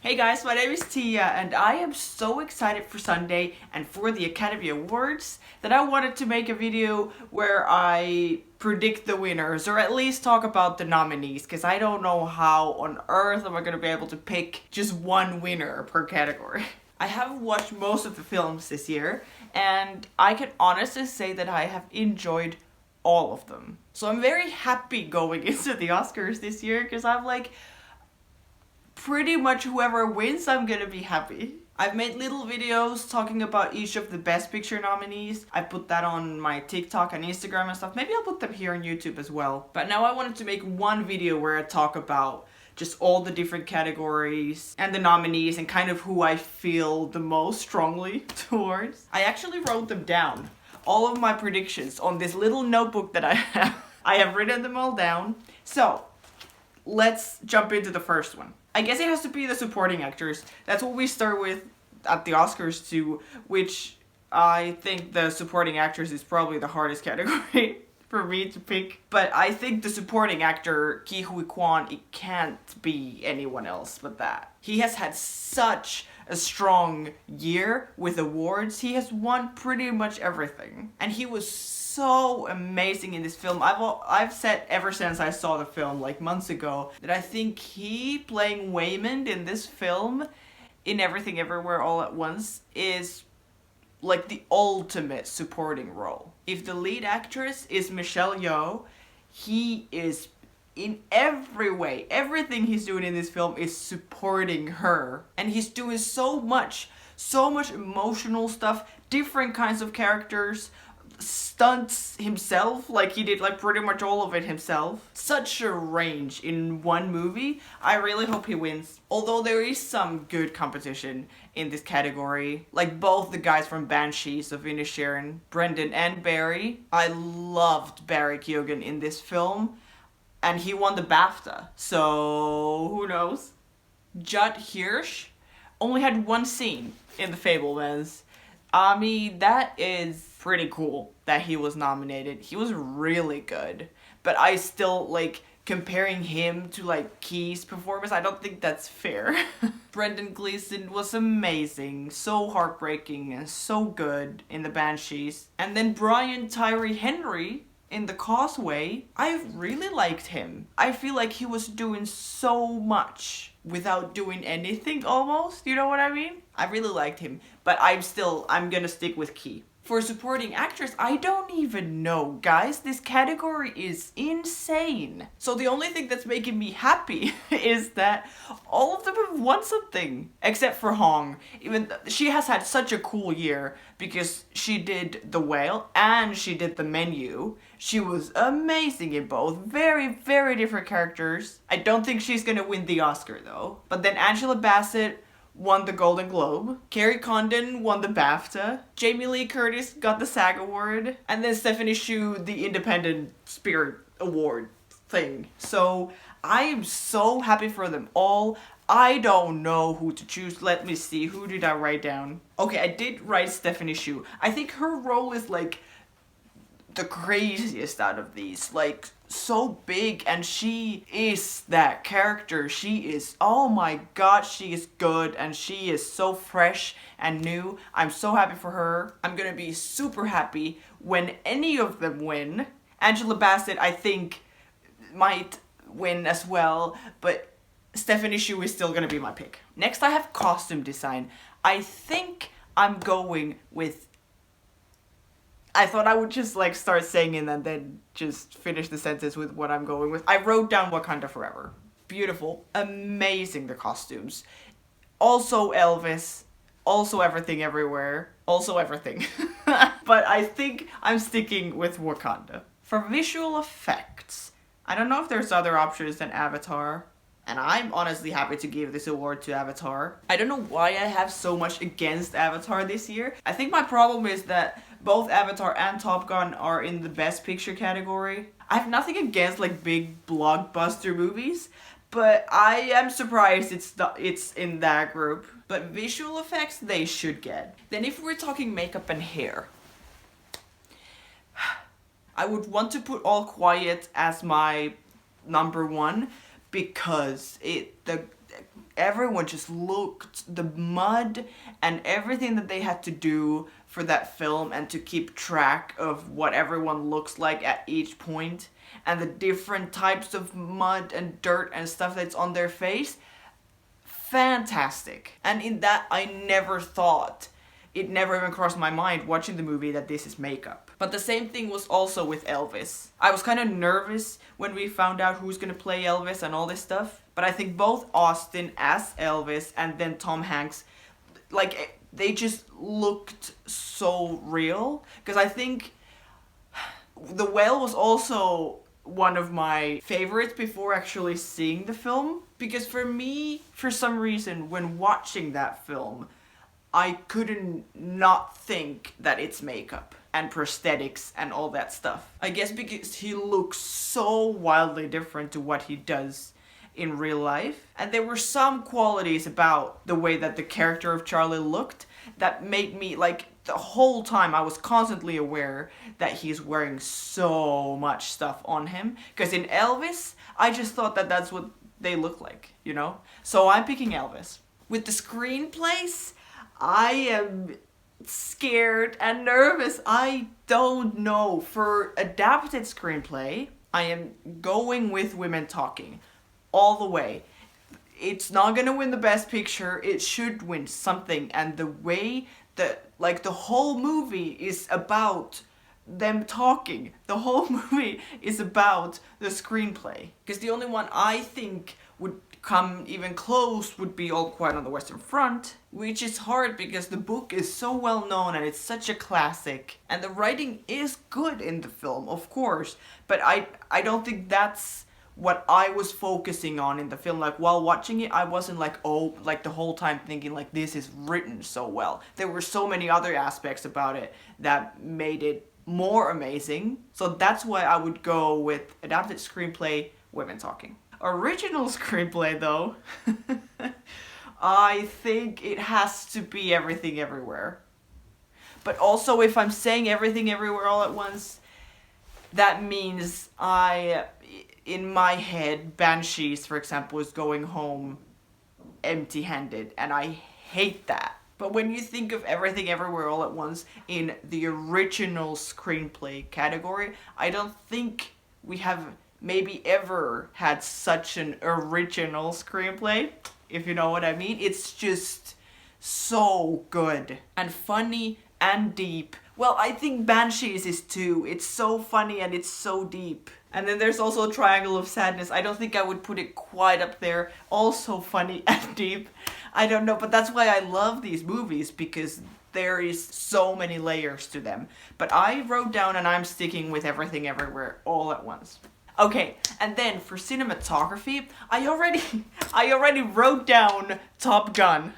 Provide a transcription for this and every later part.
Hey guys, my name is Tia and I am so excited for Sunday and for the Academy Awards that I wanted to make a video where I predict the winners or at least talk about the nominees because I don't know how on earth am I going to be able to pick just one winner per category. I have watched most of the films this year and I can honestly say that I have enjoyed all of them. So I'm very happy going into the Oscars this year because I'm like, pretty much whoever wins, I'm gonna be happy. I've made little videos talking about each of the Best Picture nominees. I put that on my TikTok and Instagram and stuff. Maybe I'll put them here on YouTube as well. But now I wanted to make one video where I talk about just all the different categories and the nominees and kind of who I feel the most strongly towards. I actually wrote them down, all of my predictions, on this little notebook that I have. I have written them all down. So, let's jump into the first one. I guess it has to be the supporting actors. That's what we start with at the Oscars too, which I think the supporting actors is probably the hardest category for me to pick. But I think the supporting actor, Ke Huy Quan, it can't be anyone else but that. He has had such a strong year with awards. He has won pretty much everything. And he was so amazing in this film. I've said ever since I saw the film like months ago that I think he playing Waymond in this film in Everything Everywhere All at Once is like the ultimate supporting role. If the lead actress is Michelle Yeoh, he is in every way, everything he's doing in this film is supporting her. And he's doing so much emotional stuff, different kinds of characters, stunts himself, like he did like pretty much all of it himself. Such a range in one movie. I really hope he wins. Although there is some good competition in this category. Like both the guys from Banshees of Inisherin, Brendan and Barry. I loved Barry Keoghan in this film. And he won the BAFTA. So who knows? Judd Hirsch only had one scene in The Fabelmans. I mean, that is pretty cool that he was nominated. He was really good. But I still, like, comparing him to, like, Key's performance, I don't think that's fair. Brendan Gleeson was amazing, so heartbreaking, and so good in The Banshees. And then Brian Tyree Henry in The Causeway, I really liked him. I feel like he was doing so much without doing anything almost, you know what I mean? I really liked him, but I'm gonna stick with Key. For supporting actress, I don't even know, guys. This category is insane. So the only thing that's making me happy is that all of them have won something. Except for Hong. She has had such a cool year because she did The Whale and she did The Menu. She was amazing in both. Very, very different characters. I don't think she's gonna win the Oscar though. But then Angela Bassett won the Golden Globe. Carrie Condon won the BAFTA. Jamie Lee Curtis got the SAG Award. And then Stephanie Hsu the Independent Spirit Award thing. So I am so happy for them all. I don't know who to choose. Let me see. Who did I write down? Okay, I did write Stephanie Hsu. I think her role is like the craziest out of these. Like, so big, and she is that character. She is, oh my god, she is good, and she is so fresh and new. I'm so happy for her. I'm gonna be super happy when any of them win. Angela Bassett, I think, might win as well, but Stephanie Hsu is still gonna be my pick. Next, I have costume design. I think I'm going with, I thought I would just like start saying it and then just finish the sentence with what I'm going with. I wrote down Wakanda Forever. Beautiful. Amazing, the costumes. Also Elvis. Also Everything Everywhere. Also everything. But I think I'm sticking with Wakanda. For visual effects, I don't know if there's other options than Avatar. And I'm honestly happy to give this award to Avatar. I don't know why I have so much against Avatar this year. I think my problem is that both Avatar and Top Gun are in the Best Picture category. I have nothing against like big blockbuster movies, but I am surprised it's in that group. But visual effects, they should get. Then if we're talking makeup and hair, I would want to put All Quiet as my number one because everyone just looked, the mud and everything that they had to do for that film and to keep track of what everyone looks like at each point and the different types of mud and dirt and stuff that's on their face. Fantastic. And in that, I never thought, it never even crossed my mind watching the movie that this is makeup. But the same thing was also with Elvis. I was kind of nervous when we found out who's gonna play Elvis and all this stuff. But I think both Austin as Elvis and then Tom Hanks, like, they just looked so real. Because I think The Whale was also one of my favorites before actually seeing the film. Because for me, for some reason, when watching that film, I couldn't not think that it's makeup and prosthetics and all that stuff. I guess because he looks so wildly different to what he does in real life. And there were some qualities about the way that the character of Charlie looked that made me, like, the whole time I was constantly aware that he's wearing so much stuff on him. Because in Elvis, I just thought that that's what they look like, you know? So I'm picking Elvis. With the screenplays, I am scared and nervous. I don't know. For adapted screenplay, I am going with Women Talking all the way. It's not gonna win the best picture. It should win something. And the way that, like, the whole movie is about them talking. The whole movie is about the screenplay. Because the only one I think would come even close would be All Quiet on the Western Front, which is hard because the book is so well known and it's such a classic. And the writing is good in the film, of course, but I don't think that's what I was focusing on in the film. Like, while watching it, I wasn't like, oh, like the whole time thinking like this is written so well. There were so many other aspects about it that made it more amazing. So that's why I would go with adapted screenplay, Women Talking. Original screenplay though, I think it has to be Everything Everywhere. But also, if I'm saying Everything Everywhere all at once, that means in my head, Banshees, for example, is going home empty-handed, and I hate that. But when you think of Everything Everywhere all at once in the original screenplay category, I don't think we have maybe ever had such an original screenplay, if you know what I mean. It's just so good and funny and deep. Well, I think Banshees is too. It's so funny and it's so deep. And then there's also Triangle of Sadness. I don't think I would put it quite up there. Also funny and deep. I don't know, but that's why I love these movies, because there is so many layers to them. But I wrote down, and I'm sticking with Everything Everywhere all at once. Okay, and then for cinematography, I already wrote down Top Gun.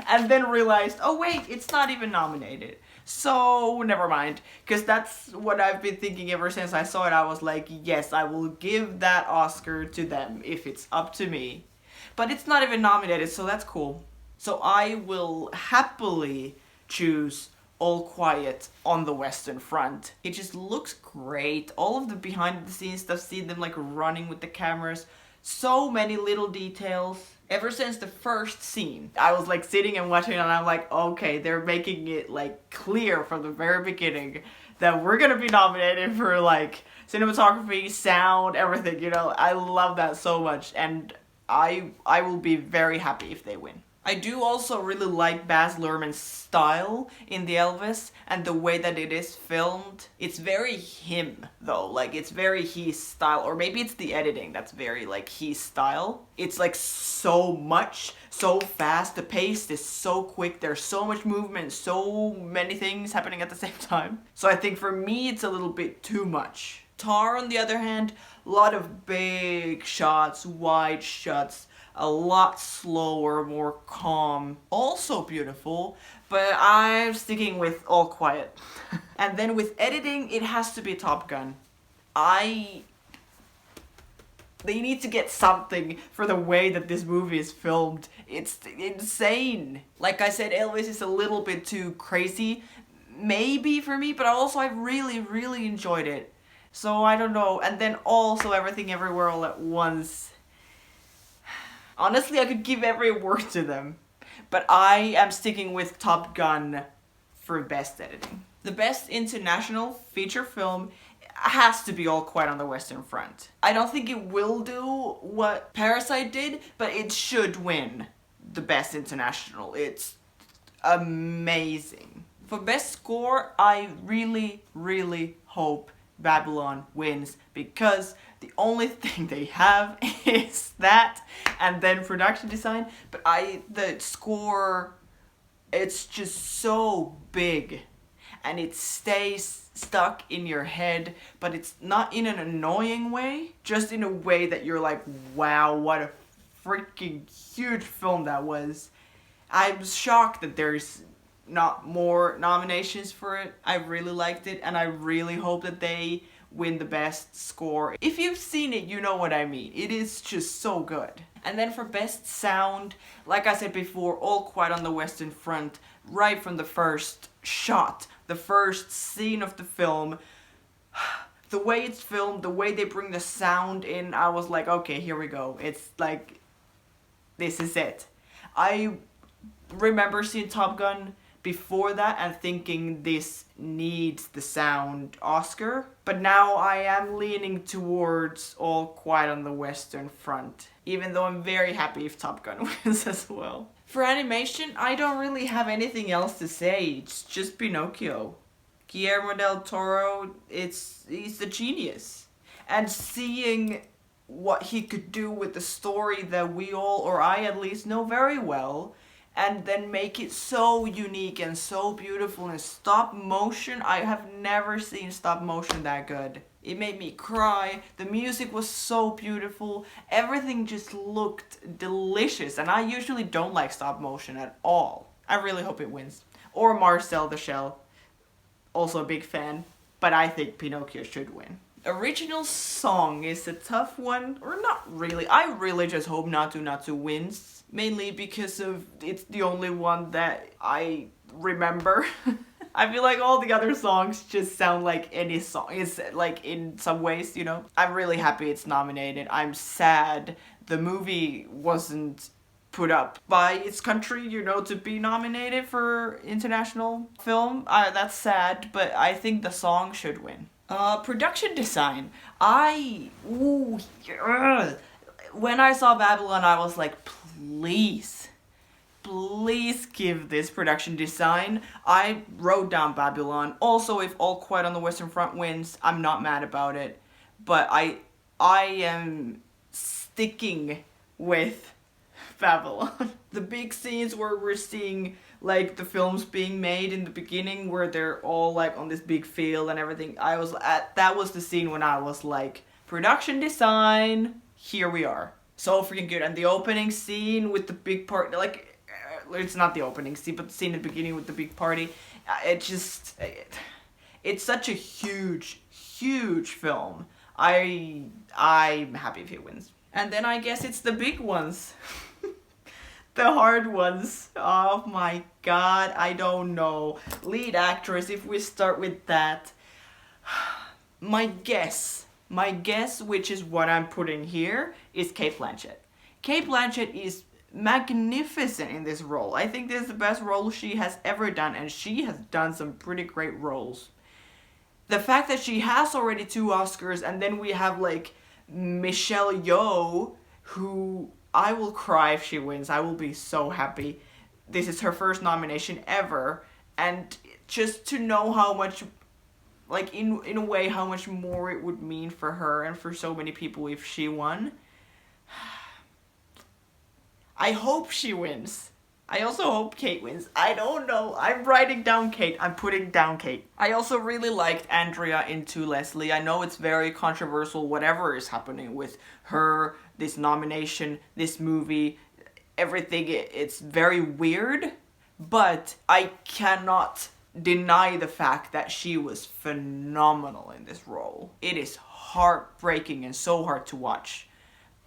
And then realized, oh wait, it's not even nominated. So, never mind. Because that's what I've been thinking ever since I saw it. I was like, yes, I will give that Oscar to them if it's up to me. But it's not even nominated, so that's cool. So I will happily choose All Quiet on the Western Front. It just looks great. All of the behind the scenes stuff, seeing them like running with the cameras. So many little details. Ever since the first scene, I was like sitting and watching, and I'm like, okay, they're making it like clear from the very beginning that we're gonna be nominated for like cinematography, sound, everything, you know. I love that so much, and I will be very happy if they win. I do also really like Baz Luhrmann's style in the Elvis and the way that it is filmed. It's very him though, like it's very his style, or maybe it's the editing that's very like his style. It's like so much, so fast, the pace is so quick, there's so much movement, so many things happening at the same time. So I think for me it's a little bit too much. Tar, on the other hand, a lot of big shots, wide shots, a lot slower, more calm. Also beautiful, but I'm sticking with All Quiet. And then with editing, it has to be Top Gun. They need to get something for the way that this movie is filmed. It's insane. Like I said, Elvis is a little bit too crazy, maybe for me, but also I really, really enjoyed it. So I don't know. And then also Everything Everywhere All at Once. Honestly, I could give every award to them. But I am sticking with Top Gun for best editing. The best international feature film has to be All Quiet on the Western Front. I don't think it will do what Parasite did, but it should win the best international. It's amazing. For best score, I really, really hope Babylon wins, because the only thing they have is that and then production design, but the score, it's just so big and it stays stuck in your head, but it's not in an annoying way, just in a way that you're like, wow, what a freaking huge film that was. I'm shocked that there's not more nominations for it. I really liked it, and I really hope that they win the best score. If you've seen it, you know what I mean. It is just so good. And then for best sound, like I said before, All Quiet on the Western Front, right from the first shot, the first scene of the film, the way it's filmed, the way they bring the sound in, I was like, okay, here we go. It's like, this is it. I remember seeing Top Gun before that and thinking this needs the sound Oscar, but now I am leaning towards All Quiet on the Western Front, even though I'm very happy if Top Gun wins as well. For animation, I don't really have anything else to say. It's just Pinocchio. Guillermo del Toro, he's a genius. And seeing what he could do with the story that we all, or I at least, know very well, and then make it so unique and so beautiful in stop motion. I have never seen stop motion that good. It made me cry. The music was so beautiful. Everything just looked delicious, and I usually don't like stop motion at all. I really hope it wins. Or Marcel the Shell. Also a big fan, but I think Pinocchio should win. Original song is a tough one, or not really. I really just hope Natu Natu wins. Mainly because it's the only one that I remember. I feel like all the other songs just sound like any song. It's like in some ways, you know. I'm really happy it's nominated. I'm sad the movie wasn't put up by its country, you know, to be nominated for international film. That's sad, but I think the song should win. Production design. When I saw Babylon, I was like, please give this production design. I wrote down Babylon. Also, if All Quiet on the Western Front wins, I'm not mad about it. But I am sticking with Babylon. The big scenes where we're seeing like the films being made in the beginning, where they're all like on this big field and everything. That was the scene when I was like, production design, here we are. So freaking good. And the opening scene with the big party, like, it's not the opening scene, but the scene at the beginning with the big party, it's such a huge film. I'm happy if he wins. And then I guess it's the big ones. The hard ones. Oh my god, I don't know. Lead actress, if we start with that. My guess, which is what I'm putting here, is Cate Blanchett. Cate Blanchett is magnificent in this role. I think this is the best role she has ever done, and she has done some pretty great roles. The fact that she has already 2 Oscars, and then we have like Michelle Yeoh, who I will cry if she wins. I will be so happy. This is her first nomination ever, and just to know how much, like in a way, how much more it would mean for her and for so many people if she won. I hope she wins. I also hope Kate wins. I don't know. I'm writing down Kate. I'm putting down Kate. I also really liked Andrea in To Leslie. I know it's very controversial, whatever is happening with her, this nomination, this movie, everything. It's very weird, but I cannot deny the fact that she was phenomenal in this role. It is heartbreaking and so hard to watch.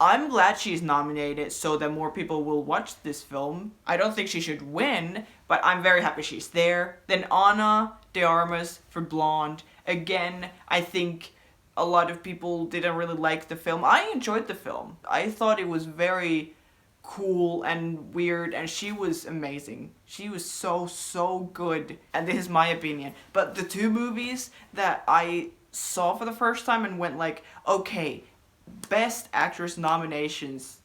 I'm glad she's nominated so that more people will watch this film. I don't think she should win, but I'm very happy she's there. Then Ana de Armas for Blonde. Again, I think a lot of people didn't really like the film. I enjoyed the film. I thought it was very cool and weird, and she was amazing. She was so good, and this is my opinion. But the two movies that I saw for the first time and went like, okay, best actress nominations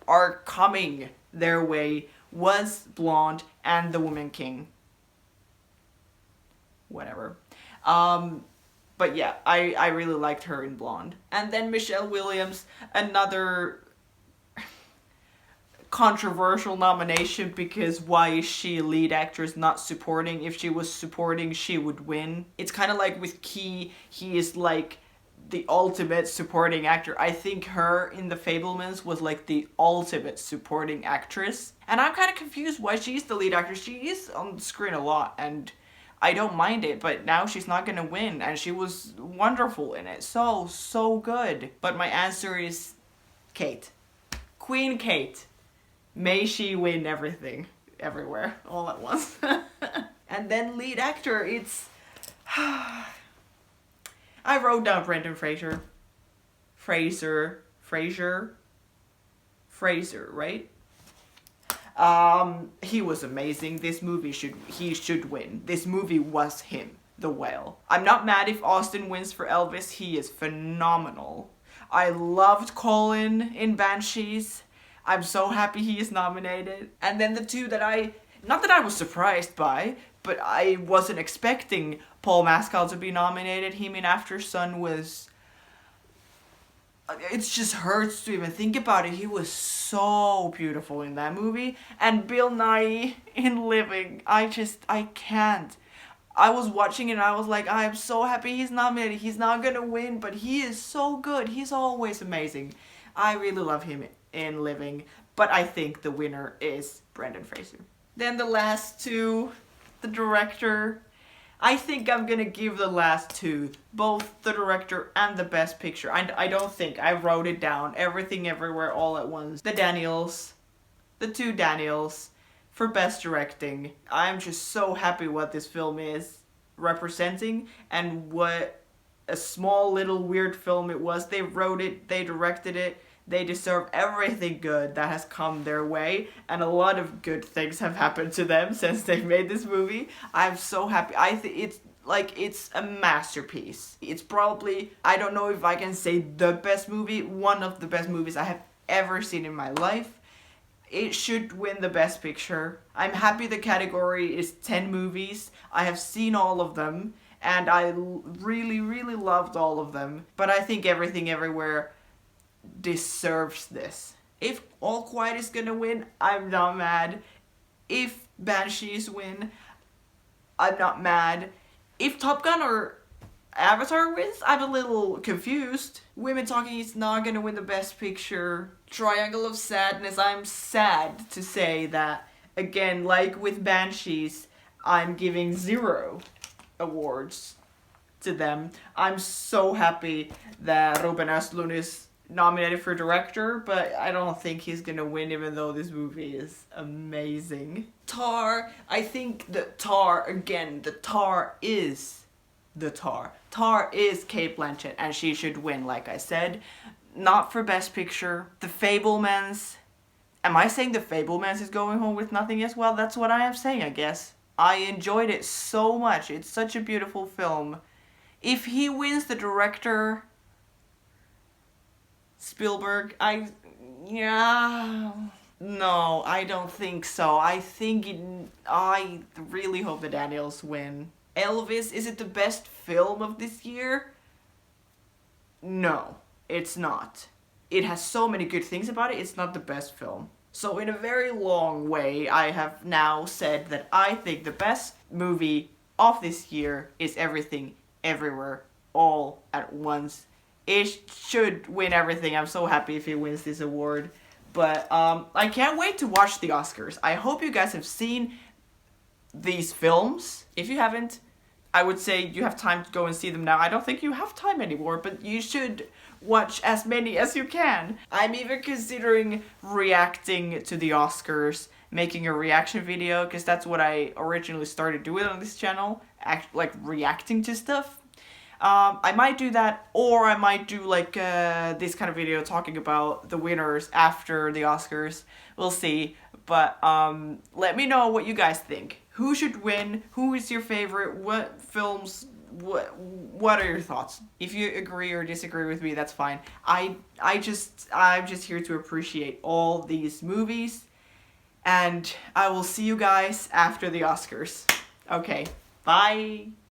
are coming their way, was Blonde and The Woman King. Whatever. But yeah, I really liked her in Blonde. And then Michelle Williams, another controversial nomination, because why is she lead actress, not supporting? If she was supporting, she would win. It's kind of like with Key, he is like the ultimate supporting actor. I think her in The Fabelmans was like the ultimate supporting actress. And I'm kind of confused why she's the lead actress. She is on the screen a lot, and I don't mind it, but now she's not gonna win, and she was wonderful in it. So good. But my answer is Kate. Queen Kate. May she win everything, everywhere, all at once. And then lead actor, it's... I wrote down Brendan Fraser. Fraser, right? He was amazing. This movie he should win. This movie was him, the whale. I'm not mad if Austin wins for Elvis. He is phenomenal. I loved Colin in Banshees. I'm so happy he is nominated. And then the two that not that I was surprised by, but I wasn't expecting Paul Mescal to be nominated. Him in After Sun was... It just hurts to even think about it. He was so beautiful in that movie. And Bill Nighy in Living. I can't. I was watching it and I was like, I am so happy he's nominated. He's not gonna win, but he is so good. He's always amazing. I really love him in Living. But I think the winner is Brendan Fraser. Then the last two, the director. I think I'm gonna give the last two, both the director and the best picture. I don't think, I wrote it down, Everything Everywhere All at Once. The two Daniels for best directing. I'm just so happy what this film is representing and what a small little weird film it was. They wrote it, they directed it. They deserve everything good that has come their way, and a lot of good things have happened to them since they made this movie. I'm so happy. I think it's a masterpiece. It's probably, I don't know if I can say the best movie, one of the best movies I have ever seen in my life. It should win the best picture. I'm happy the category is 10 movies. I have seen all of them, and I really loved all of them. But I think Everything Everywhere deserves this. If All Quiet is gonna win, I'm not mad. If Banshees win, I'm not mad. If Top Gun or Avatar wins, I'm a little confused. Women Talking is not gonna win the best picture. Triangle of Sadness, I'm sad to say that, again, like with Banshees, I'm giving 0 awards to them. I'm so happy that Ruben Östlund is nominated for director, but I don't think he's gonna win, even though this movie is amazing. Tar, I think that Tar, again, the Tar is the Tar. Tar is Cate Blanchett, and she should win, like I said. Not for best picture. The Fabelmans. Am I saying The Fabelmans is going home with nothing as well? That's what I am saying, I guess. I enjoyed it so much. It's such a beautiful film. If he wins the director... Spielberg, no, I don't think so. I really hope the Daniels win. Elvis, is it the best film of this year? No, it's not. It has so many good things about it, it's not the best film. So in a very long way, I have now said that I think the best movie of this year is Everything, Everywhere, All at Once. It should win everything. I'm so happy if he wins this award. But I can't wait to watch the Oscars. I hope you guys have seen these films. If you haven't, I would say you have time to go and see them now. I don't think you have time anymore, but you should watch as many as you can. I'm even considering reacting to the Oscars, making a reaction video, because that's what I originally started doing on this channel, like reacting to stuff. I might do that, or I might do like this kind of video talking about the winners after the Oscars. We'll see. But let me know what you guys think. Who should win? Who is your favorite? What films? What are your thoughts? If you agree or disagree with me, that's fine. I'm just here to appreciate all these movies, and I will see you guys after the Oscars. Okay, bye.